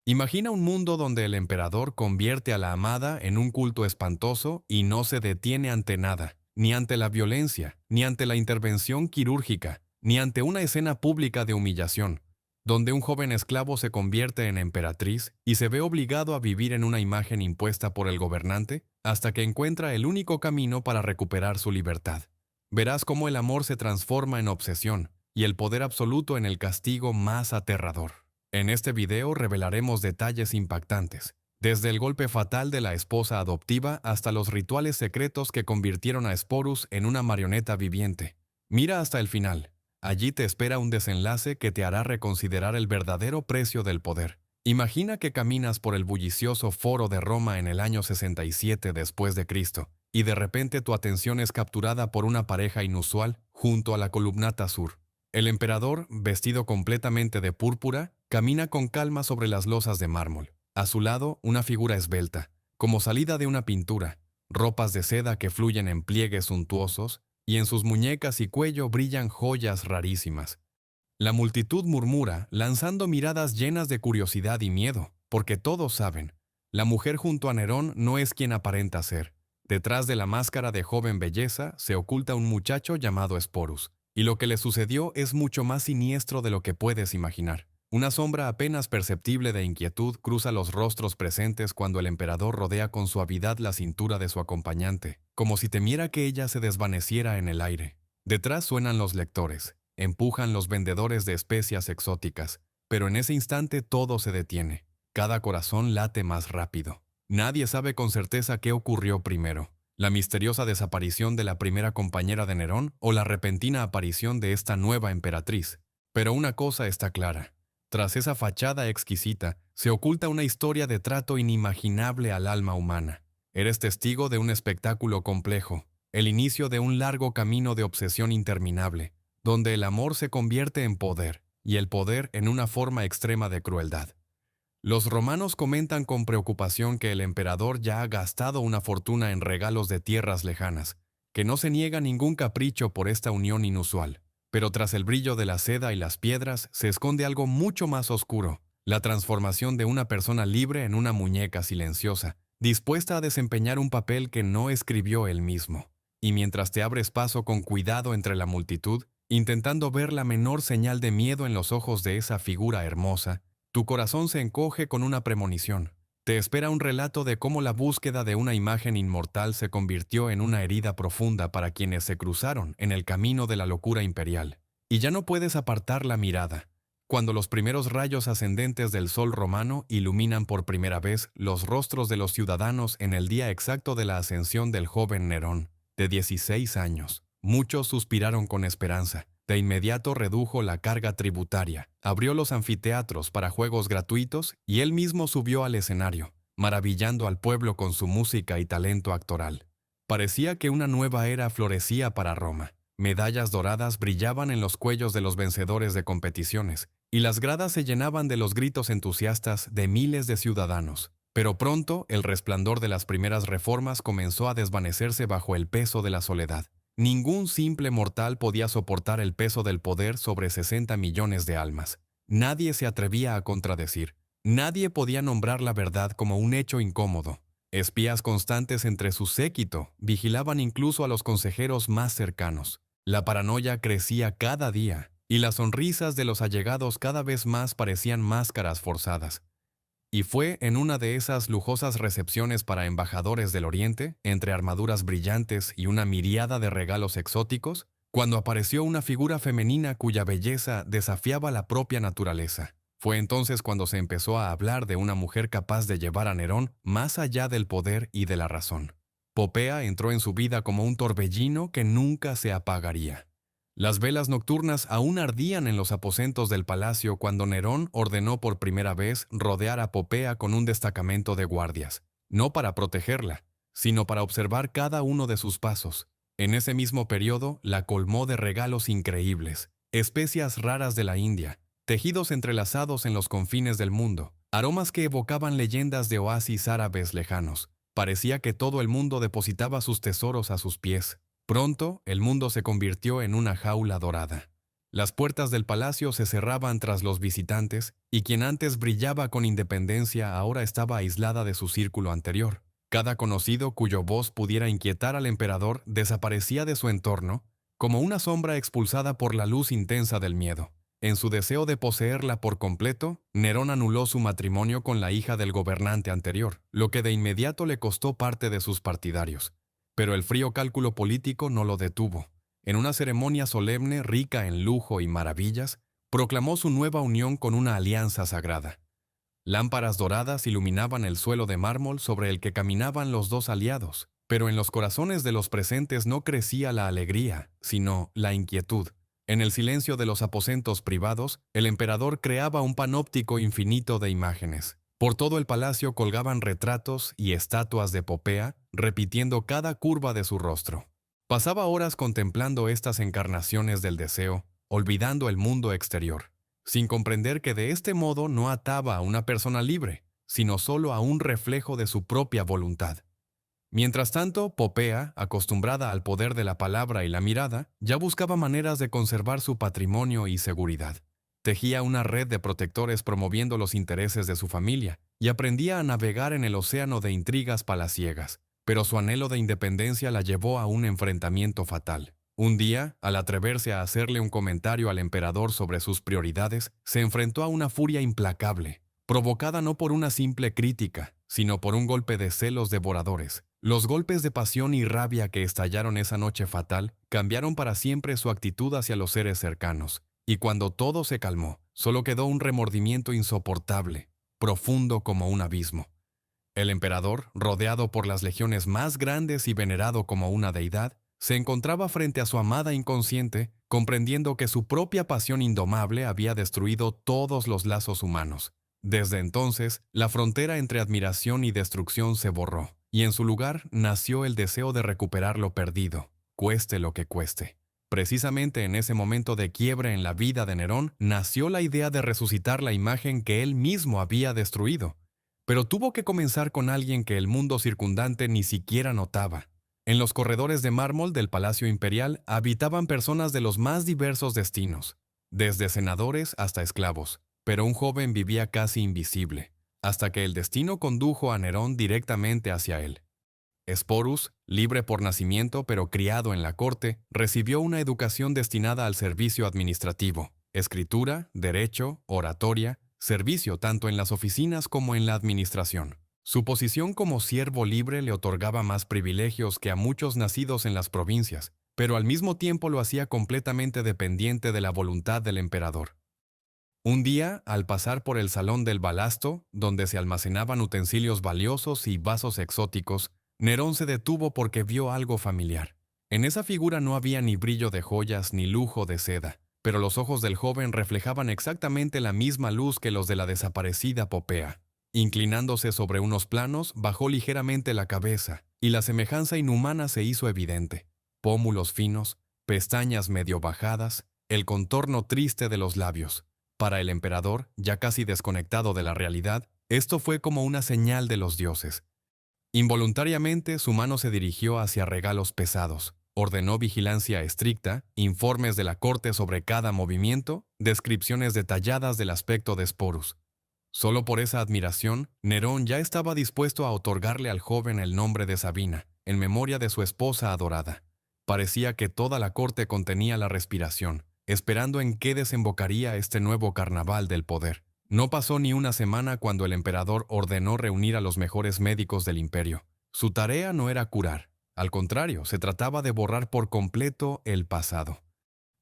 Imagina un mundo donde el emperador convierte a la amada en un culto espantoso y no se detiene ante nada, ni ante la violencia, ni ante la intervención quirúrgica, ni ante una escena pública de humillación, donde un joven esclavo se convierte en emperatriz y se ve obligado a vivir en una imagen impuesta por el gobernante hasta que encuentra el único camino para recuperar su libertad. Verás cómo el amor se transforma en obsesión y el poder absoluto en el castigo más aterrador. En este video revelaremos detalles impactantes, desde el golpe fatal de la esposa adoptiva hasta los rituales secretos que convirtieron a Sporus en una marioneta viviente. Mira hasta el final. Allí te espera un desenlace que te hará reconsiderar el verdadero precio del poder. Imagina que caminas por el bullicioso foro de Roma en el año 67 después de Cristo, y de repente tu atención es capturada por una pareja inusual junto a la columnata sur. El emperador, vestido completamente de púrpura, camina con calma sobre las losas de mármol. A su lado, una figura esbelta, como salida de una pintura, ropas de seda que fluyen en pliegues suntuosos, y en sus muñecas y cuello brillan joyas rarísimas. La multitud murmura, lanzando miradas llenas de curiosidad y miedo, porque todos saben, la mujer junto a Nerón no es quien aparenta ser. Detrás de la máscara de joven belleza se oculta un muchacho llamado Sporus, y lo que le sucedió es mucho más siniestro de lo que puedes imaginar. Una sombra apenas perceptible de inquietud cruza los rostros presentes cuando el emperador rodea con suavidad la cintura de su acompañante, como si temiera que ella se desvaneciera en el aire. Detrás suenan los lectores, empujan los vendedores de especias exóticas, pero en ese instante todo se detiene. Cada corazón late más rápido. Nadie sabe con certeza qué ocurrió primero: la misteriosa desaparición de la primera compañera de Nerón o la repentina aparición de esta nueva emperatriz. Pero una cosa está clara. Tras esa fachada exquisita, se oculta una historia de trato inimaginable al alma humana. Eres testigo de un espectáculo complejo, el inicio de un largo camino de obsesión interminable, donde el amor se convierte en poder, y el poder en una forma extrema de crueldad. Los romanos comentan con preocupación que el emperador ya ha gastado una fortuna en regalos de tierras lejanas, que no se niega ningún capricho por esta unión inusual. Pero tras el brillo de la seda y las piedras se esconde algo mucho más oscuro: la transformación de una persona libre en una muñeca silenciosa, dispuesta a desempeñar un papel que no escribió él mismo. Y mientras te abres paso con cuidado entre la multitud, intentando ver la menor señal de miedo en los ojos de esa figura hermosa, tu corazón se encoge con una premonición. Te espera un relato de cómo la búsqueda de una imagen inmortal se convirtió en una herida profunda para quienes se cruzaron en el camino de la locura imperial. Y ya no puedes apartar la mirada. Cuando los primeros rayos ascendentes del sol romano iluminan por primera vez los rostros de los ciudadanos en el día exacto de la ascensión del joven Nerón, de 16 años, muchos suspiraron con esperanza. De inmediato redujo la carga tributaria, abrió los anfiteatros para juegos gratuitos y él mismo subió al escenario, maravillando al pueblo con su música y talento actoral. Parecía que una nueva era florecía para Roma. Medallas doradas brillaban en los cuellos de los vencedores de competiciones, y las gradas se llenaban de los gritos entusiastas de miles de ciudadanos. Pero pronto el resplandor de las primeras reformas comenzó a desvanecerse bajo el peso de la soledad. Ningún simple mortal podía soportar el peso del poder sobre 60 millones de almas. Nadie se atrevía a contradecir. Nadie podía nombrar la verdad como un hecho incómodo. Espías constantes entre su séquito vigilaban incluso a los consejeros más cercanos. La paranoia crecía cada día, y las sonrisas de los allegados cada vez más parecían máscaras forzadas. Y fue en una de esas lujosas recepciones para embajadores del Oriente, entre armaduras brillantes y una miríada de regalos exóticos, cuando apareció una figura femenina cuya belleza desafiaba la propia naturaleza. Fue entonces cuando se empezó a hablar de una mujer capaz de llevar a Nerón más allá del poder y de la razón. Popea entró en su vida como un torbellino que nunca se apagaría. Las velas nocturnas aún ardían en los aposentos del palacio cuando Nerón ordenó por primera vez rodear a Popea con un destacamento de guardias, no para protegerla, sino para observar cada uno de sus pasos. En ese mismo periodo la colmó de regalos increíbles, especias raras de la India, tejidos entrelazados en los confines del mundo, aromas que evocaban leyendas de oasis árabes lejanos. Parecía que todo el mundo depositaba sus tesoros a sus pies. Pronto, el mundo se convirtió en una jaula dorada. Las puertas del palacio se cerraban tras los visitantes, y quien antes brillaba con independencia ahora estaba aislada de su círculo anterior. Cada conocido cuyo voz pudiera inquietar al emperador desaparecía de su entorno, como una sombra expulsada por la luz intensa del miedo. En su deseo de poseerla por completo, Nerón anuló su matrimonio con la hija del gobernante anterior, lo que de inmediato le costó parte de sus partidarios. Pero el frío cálculo político no lo detuvo. En una ceremonia solemne rica en lujo y maravillas, proclamó su nueva unión con una alianza sagrada. Lámparas doradas iluminaban el suelo de mármol sobre el que caminaban los dos aliados, pero en los corazones de los presentes no crecía la alegría, sino la inquietud. En el silencio de los aposentos privados, el emperador creaba un panóptico infinito de imágenes. Por todo el palacio colgaban retratos y estatuas de Popea, repitiendo cada curva de su rostro. Pasaba horas contemplando estas encarnaciones del deseo, olvidando el mundo exterior, sin comprender que de este modo no ataba a una persona libre, sino solo a un reflejo de su propia voluntad. Mientras tanto, Popea, acostumbrada al poder de la palabra y la mirada, ya buscaba maneras de conservar su patrimonio y seguridad. Tejía una red de protectores promoviendo los intereses de su familia y aprendía a navegar en el océano de intrigas palaciegas. Pero su anhelo de independencia la llevó a un enfrentamiento fatal. Un día, al atreverse a hacerle un comentario al emperador sobre sus prioridades, se enfrentó a una furia implacable, provocada no por una simple crítica, sino por un golpe de celos devoradores. Los golpes de pasión y rabia que estallaron esa noche fatal cambiaron para siempre su actitud hacia los seres cercanos, y cuando todo se calmó, solo quedó un remordimiento insoportable, profundo como un abismo. El emperador, rodeado por las legiones más grandes y venerado como una deidad, se encontraba frente a su amada inconsciente, comprendiendo que su propia pasión indomable había destruido todos los lazos humanos. Desde entonces, la frontera entre admiración y destrucción se borró, y en su lugar nació el deseo de recuperar lo perdido, cueste lo que cueste. Precisamente en ese momento de quiebre en la vida de Nerón, nació la idea de resucitar la imagen que él mismo había destruido. Pero tuvo que comenzar con alguien que el mundo circundante ni siquiera notaba. En los corredores de mármol del Palacio Imperial habitaban personas de los más diversos destinos, desde senadores hasta esclavos, pero un joven vivía casi invisible, hasta que el destino condujo a Nerón directamente hacia él. Sporus, libre por nacimiento pero criado en la corte, recibió una educación destinada al servicio administrativo, escritura, derecho, oratoria, servicio tanto en las oficinas como en la administración. Su posición como siervo libre le otorgaba más privilegios que a muchos nacidos en las provincias, pero al mismo tiempo lo hacía completamente dependiente de la voluntad del emperador. Un día, al pasar por el salón del balasto, donde se almacenaban utensilios valiosos y vasos exóticos, Nerón se detuvo porque vio algo familiar. En esa figura no había ni brillo de joyas ni lujo de seda, pero los ojos del joven reflejaban exactamente la misma luz que los de la desaparecida Popea. Inclinándose sobre unos planos, bajó ligeramente la cabeza, y la semejanza inhumana se hizo evidente. Pómulos finos, pestañas medio bajadas, el contorno triste de los labios. Para el emperador, ya casi desconectado de la realidad, esto fue como una señal de los dioses. Involuntariamente, su mano se dirigió hacia regalos pesados. Ordenó vigilancia estricta, informes de la corte sobre cada movimiento, descripciones detalladas del aspecto de Sporus. Solo por esa admiración, Nerón ya estaba dispuesto a otorgarle al joven el nombre de Sabina, en memoria de su esposa adorada. Parecía que toda la corte contenía la respiración, esperando en qué desembocaría este nuevo carnaval del poder. No pasó ni una semana cuando el emperador ordenó reunir a los mejores médicos del imperio. Su tarea no era curar, al contrario, se trataba de borrar por completo el pasado.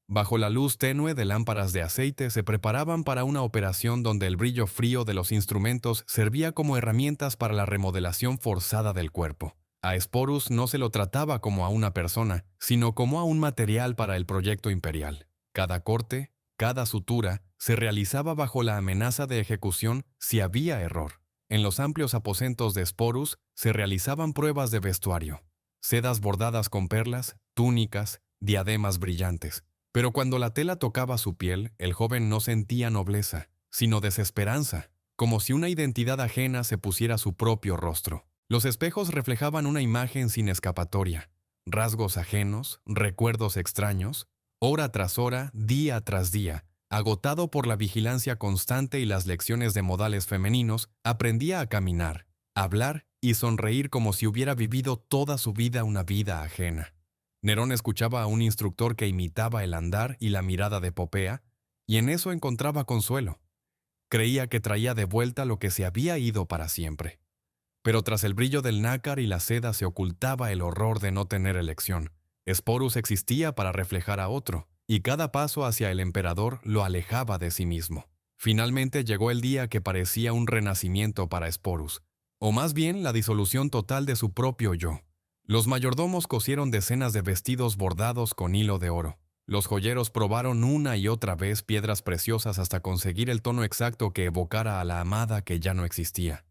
Bajo la luz tenue de lámparas de aceite se preparaban para una operación donde el brillo frío de los instrumentos servía como herramientas para la remodelación forzada del cuerpo. A Sporus no se lo trataba como a una persona, sino como a un material para el proyecto imperial. Cada corte, cada sutura, se realizaba bajo la amenaza de ejecución si había error. En los amplios aposentos de Sporus se realizaban pruebas de vestuario, sedas bordadas con perlas, túnicas, diademas brillantes. Pero cuando la tela tocaba su piel, el joven no sentía nobleza, sino desesperanza, como si una identidad ajena se pusiera a su propio rostro. Los espejos reflejaban una imagen sin escapatoria, rasgos ajenos, recuerdos extraños, Hora tras hora, día tras día, agotado por la vigilancia constante y las lecciones de modales femeninos, aprendía a caminar, hablar y sonreír como si hubiera vivido toda su vida una vida ajena. Nerón escuchaba a un instructor que imitaba el andar y la mirada de Popea, y en eso encontraba consuelo. Creía que traía de vuelta lo que se había ido para siempre. Pero tras el brillo del nácar y la seda se ocultaba el horror de no tener elección. Sporus existía para reflejar a otro, y cada paso hacia el emperador lo alejaba de sí mismo. Finalmente llegó el día que parecía un renacimiento para Sporus, o más bien la disolución total de su propio yo. Los mayordomos cosieron decenas de vestidos bordados con hilo de oro. Los joyeros probaron una y otra vez piedras preciosas hasta conseguir el tono exacto que evocara a la amada que ya no existía.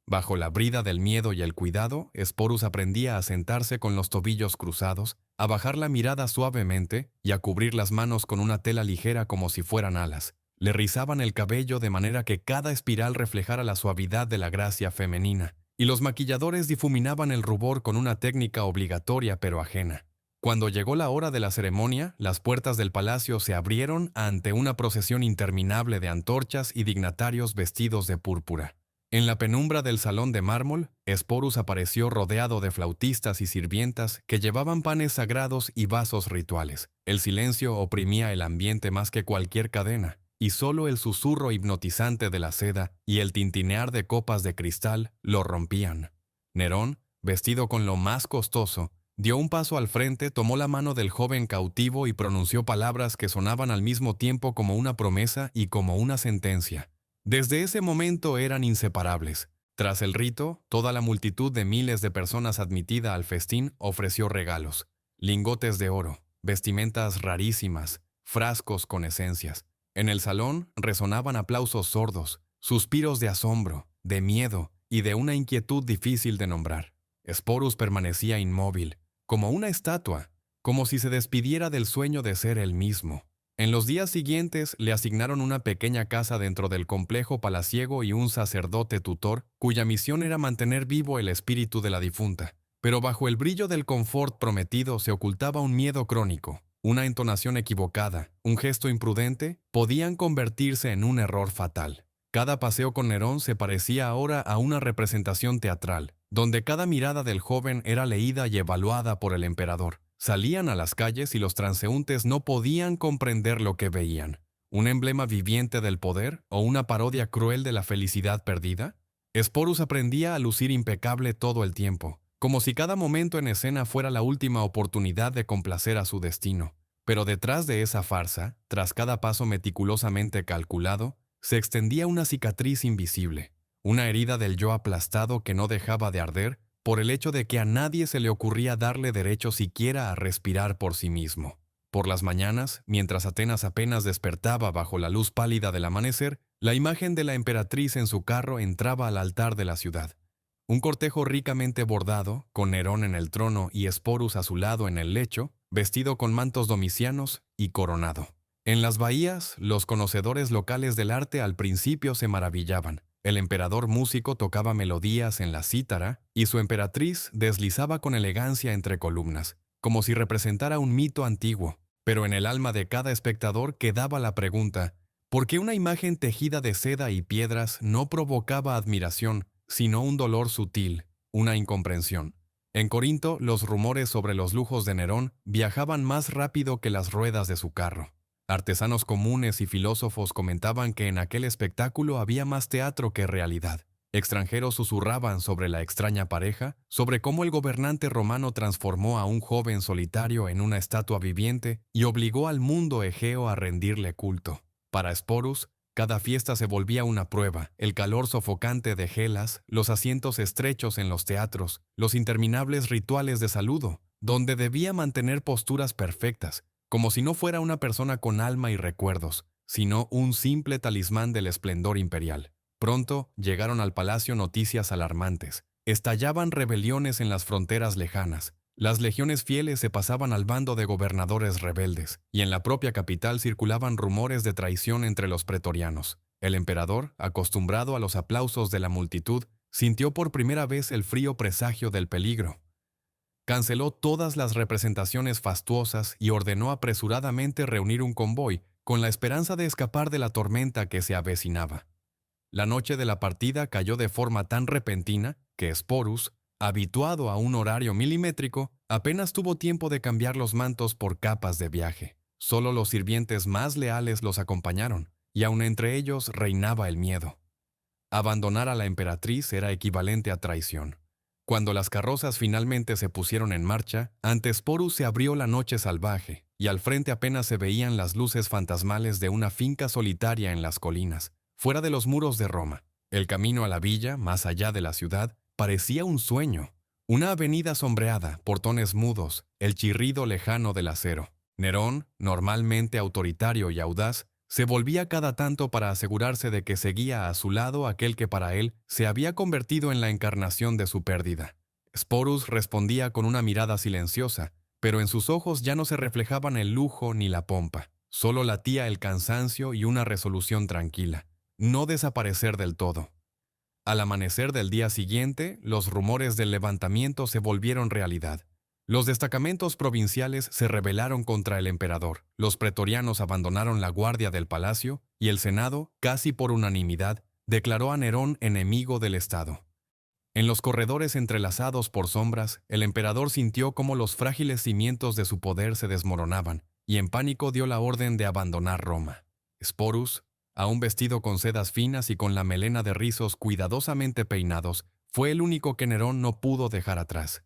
Bajo la brida del miedo y el cuidado, Sporus aprendía a sentarse con los tobillos cruzados, a bajar la mirada suavemente y a cubrir las manos con una tela ligera como si fueran alas. Le rizaban el cabello de manera que cada espiral reflejara la suavidad de la gracia femenina, y los maquilladores difuminaban el rubor con una técnica obligatoria pero ajena. Cuando llegó la hora de la ceremonia, las puertas del palacio se abrieron ante una procesión interminable de antorchas y dignatarios vestidos de púrpura. En la penumbra del salón de mármol, Sporus apareció rodeado de flautistas y sirvientas que llevaban panes sagrados y vasos rituales. El silencio oprimía el ambiente más que cualquier cadena, y solo el susurro hipnotizante de la seda y el tintinear de copas de cristal lo rompían. Nerón, vestido con lo más costoso, dio un paso al frente, tomó la mano del joven cautivo y pronunció palabras que sonaban al mismo tiempo como una promesa y como una sentencia. Desde ese momento eran inseparables. Tras el rito, toda la multitud de miles de personas admitida al festín ofreció regalos: lingotes de oro, vestimentas rarísimas, frascos con esencias. En el salón resonaban aplausos sordos, suspiros de asombro, de miedo y de una inquietud difícil de nombrar. Sporus permanecía inmóvil, como una estatua, como si se despidiera del sueño de ser él mismo. En los días siguientes le asignaron una pequeña casa dentro del complejo palaciego y un sacerdote tutor cuya misión era mantener vivo el espíritu de la difunta. Pero bajo el brillo del confort prometido se ocultaba un miedo crónico. Una entonación equivocada, un gesto imprudente, podían convertirse en un error fatal. Cada paseo con Nerón se parecía ahora a una representación teatral, donde cada mirada del joven era leída y evaluada por el emperador. Salían a las calles y los transeúntes no podían comprender lo que veían. ¿Un emblema viviente del poder o una parodia cruel de la felicidad perdida? Sporus aprendía a lucir impecable todo el tiempo, como si cada momento en escena fuera la última oportunidad de complacer a su destino. Pero detrás de esa farsa, tras cada paso meticulosamente calculado, se extendía una cicatriz invisible, una herida del yo aplastado que no dejaba de arder por el hecho de que a nadie se le ocurría darle derecho siquiera a respirar por sí mismo. Por las mañanas, mientras Atenas apenas despertaba bajo la luz pálida del amanecer, la imagen de la emperatriz en su carro entraba al altar de la ciudad. Un cortejo ricamente bordado, con Nerón en el trono y Sporus a su lado en el lecho, vestido con mantos domicianos y coronado. En las bahías, los conocedores locales del arte al principio se maravillaban. El emperador músico tocaba melodías en la cítara y su emperatriz deslizaba con elegancia entre columnas, como si representara un mito antiguo. Pero en el alma de cada espectador quedaba la pregunta: ¿por qué una imagen tejida de seda y piedras no provocaba admiración, sino un dolor sutil, una incomprensión? En Corinto, los rumores sobre los lujos de Nerón viajaban más rápido que las ruedas de su carro. Artesanos comunes y filósofos comentaban que en aquel espectáculo había más teatro que realidad. Extranjeros susurraban sobre la extraña pareja, sobre cómo el gobernante romano transformó a un joven solitario en una estatua viviente y obligó al mundo egeo a rendirle culto. Para Sporus, cada fiesta se volvía una prueba: el calor sofocante de Gelas, los asientos estrechos en los teatros, los interminables rituales de saludo, donde debía mantener posturas perfectas, como si no fuera una persona con alma y recuerdos, sino un simple talismán del esplendor imperial. Pronto llegaron al palacio noticias alarmantes. Estallaban rebeliones en las fronteras lejanas. Las legiones fieles se pasaban al bando de gobernadores rebeldes, y en la propia capital circulaban rumores de traición entre los pretorianos. El emperador, acostumbrado a los aplausos de la multitud, sintió por primera vez el frío presagio del peligro. Canceló todas las representaciones fastuosas y ordenó apresuradamente reunir un convoy con la esperanza de escapar de la tormenta que se avecinaba. La noche de la partida cayó de forma tan repentina que Sporus, habituado a un horario milimétrico, apenas tuvo tiempo de cambiar los mantos por capas de viaje. Solo los sirvientes más leales los acompañaron, y aun entre ellos reinaba el miedo. Abandonar a la emperatriz era equivalente a traición. Cuando las carrozas finalmente se pusieron en marcha, ante Sporus se abrió la noche salvaje, y al frente apenas se veían las luces fantasmales de una finca solitaria en las colinas, fuera de los muros de Roma. El camino a la villa, más allá de la ciudad, parecía un sueño. Una avenida sombreada, portones mudos, el chirrido lejano del acero. Nerón, normalmente autoritario y audaz, se volvía cada tanto para asegurarse de que seguía a su lado aquel que para él se había convertido en la encarnación de su pérdida. Sporus respondía con una mirada silenciosa, pero en sus ojos ya no se reflejaban el lujo ni la pompa. Solo latía el cansancio y una resolución tranquila: no desaparecer del todo. Al amanecer del día siguiente, los rumores del levantamiento se volvieron realidad. Los destacamentos provinciales se rebelaron contra el emperador, los pretorianos abandonaron la guardia del palacio y el Senado, casi por unanimidad, declaró a Nerón enemigo del Estado. En los corredores entrelazados por sombras, el emperador sintió cómo los frágiles cimientos de su poder se desmoronaban y en pánico dio la orden de abandonar Roma. Sporus, aún vestido con sedas finas y con la melena de rizos cuidadosamente peinados, fue el único que Nerón no pudo dejar atrás.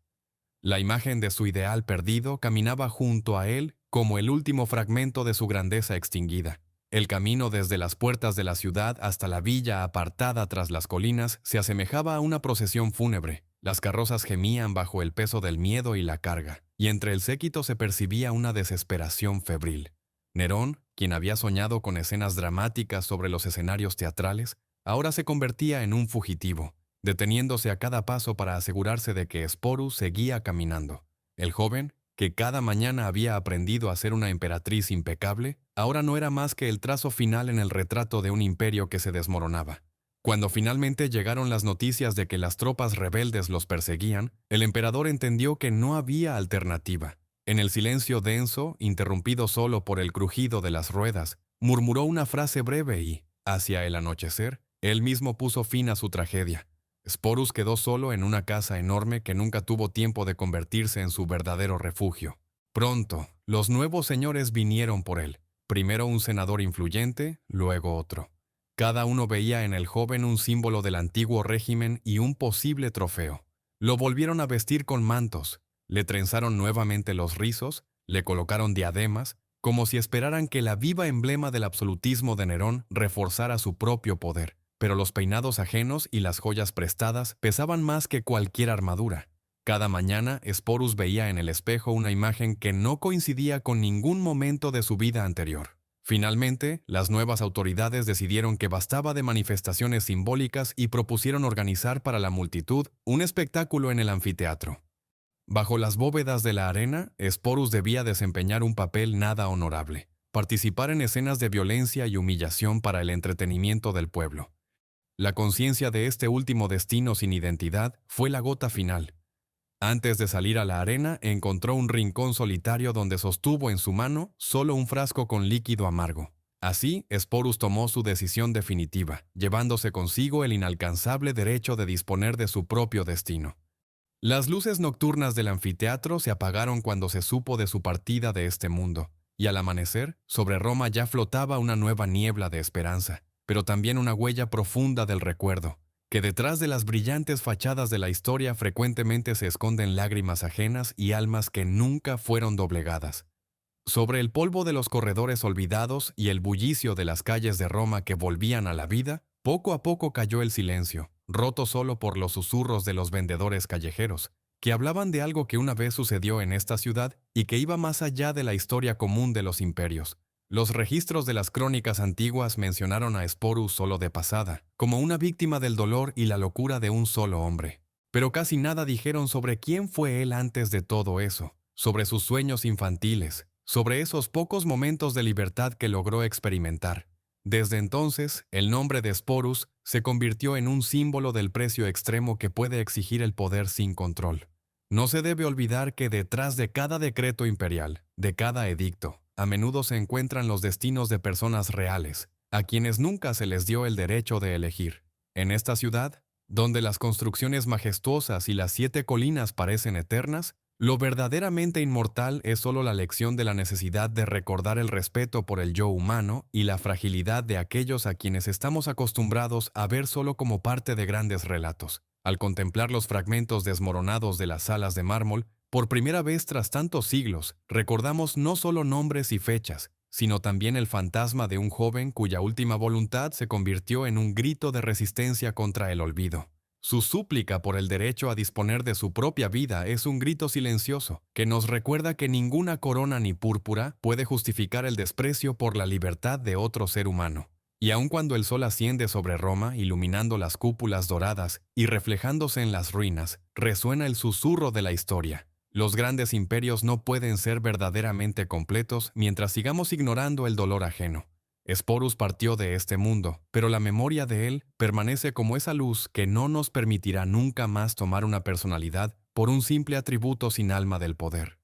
La imagen de su ideal perdido caminaba junto a él como el último fragmento de su grandeza extinguida. El camino desde las puertas de la ciudad hasta la villa apartada tras las colinas se asemejaba a una procesión fúnebre. Las carrozas gemían bajo el peso del miedo y la carga, y entre el séquito se percibía una desesperación febril. Nerón, quien había soñado con escenas dramáticas sobre los escenarios teatrales, ahora se convertía en un fugitivo, deteniéndose a cada paso para asegurarse de que Sporus seguía caminando. El joven, que cada mañana había aprendido a ser una emperatriz impecable, ahora no era más que el trazo final en el retrato de un imperio que se desmoronaba. Cuando finalmente llegaron las noticias de que las tropas rebeldes los perseguían, el emperador entendió que no había alternativa. En el silencio denso, interrumpido solo por el crujido de las ruedas, murmuró una frase breve y, hacia el anochecer, él mismo puso fin a su tragedia. Sporus quedó solo en una casa enorme que nunca tuvo tiempo de convertirse en su verdadero refugio. Pronto, los nuevos señores vinieron por él. Primero un senador influyente, luego otro. Cada uno veía en el joven un símbolo del antiguo régimen y un posible trofeo. Lo volvieron a vestir con mantos, le trenzaron nuevamente los rizos, le colocaron diademas, como si esperaran que la viva emblema del absolutismo de Nerón reforzara su propio poder. Pero los peinados ajenos y las joyas prestadas pesaban más que cualquier armadura. Cada mañana, Sporus veía en el espejo una imagen que no coincidía con ningún momento de su vida anterior. Finalmente, las nuevas autoridades decidieron que bastaba de manifestaciones simbólicas y propusieron organizar para la multitud un espectáculo en el anfiteatro. Bajo las bóvedas de la arena, Sporus debía desempeñar un papel nada honorable: participar en escenas de violencia y humillación para el entretenimiento del pueblo. La conciencia de este último destino sin identidad fue la gota final. Antes de salir a la arena, encontró un rincón solitario donde sostuvo en su mano solo un frasco con líquido amargo. Así, Sporus tomó su decisión definitiva, llevándose consigo el inalcanzable derecho de disponer de su propio destino. Las luces nocturnas del anfiteatro se apagaron cuando se supo de su partida de este mundo, y al amanecer, sobre Roma ya flotaba una nueva niebla de esperanza, pero también una huella profunda del recuerdo, que detrás de las brillantes fachadas de la historia frecuentemente se esconden lágrimas ajenas y almas que nunca fueron doblegadas. Sobre el polvo de los corredores olvidados y el bullicio de las calles de Roma que volvían a la vida, poco a poco cayó el silencio, roto solo por los susurros de los vendedores callejeros, que hablaban de algo que una vez sucedió en esta ciudad y que iba más allá de la historia común de los imperios. Los registros de las crónicas antiguas mencionaron a Sporus solo de pasada, como una víctima del dolor y la locura de un solo hombre. Pero casi nada dijeron sobre quién fue él antes de todo eso, sobre sus sueños infantiles, sobre esos pocos momentos de libertad que logró experimentar. Desde entonces, el nombre de Sporus se convirtió en un símbolo del precio extremo que puede exigir el poder sin control. No se debe olvidar que detrás de cada decreto imperial, de cada edicto, a menudo se encuentran los destinos de personas reales, a quienes nunca se les dio el derecho de elegir. En esta ciudad, donde las construcciones majestuosas y las 7 colinas parecen eternas, lo verdaderamente inmortal es solo la lección de la necesidad de recordar el respeto por el yo humano y la fragilidad de aquellos a quienes estamos acostumbrados a ver solo como parte de grandes relatos. Al contemplar los fragmentos desmoronados de las salas de mármol, por primera vez tras tantos siglos, recordamos no solo nombres y fechas, sino también el fantasma de un joven cuya última voluntad se convirtió en un grito de resistencia contra el olvido. Su súplica por el derecho a disponer de su propia vida es un grito silencioso que nos recuerda que ninguna corona ni púrpura puede justificar el desprecio por la libertad de otro ser humano. Y aun cuando el sol asciende sobre Roma, iluminando las cúpulas doradas y reflejándose en las ruinas, resuena el susurro de la historia. Los grandes imperios no pueden ser verdaderamente completos mientras sigamos ignorando el dolor ajeno. Sporus partió de este mundo, pero la memoria de él permanece como esa luz que no nos permitirá nunca más tomar una personalidad por un simple atributo sin alma del poder.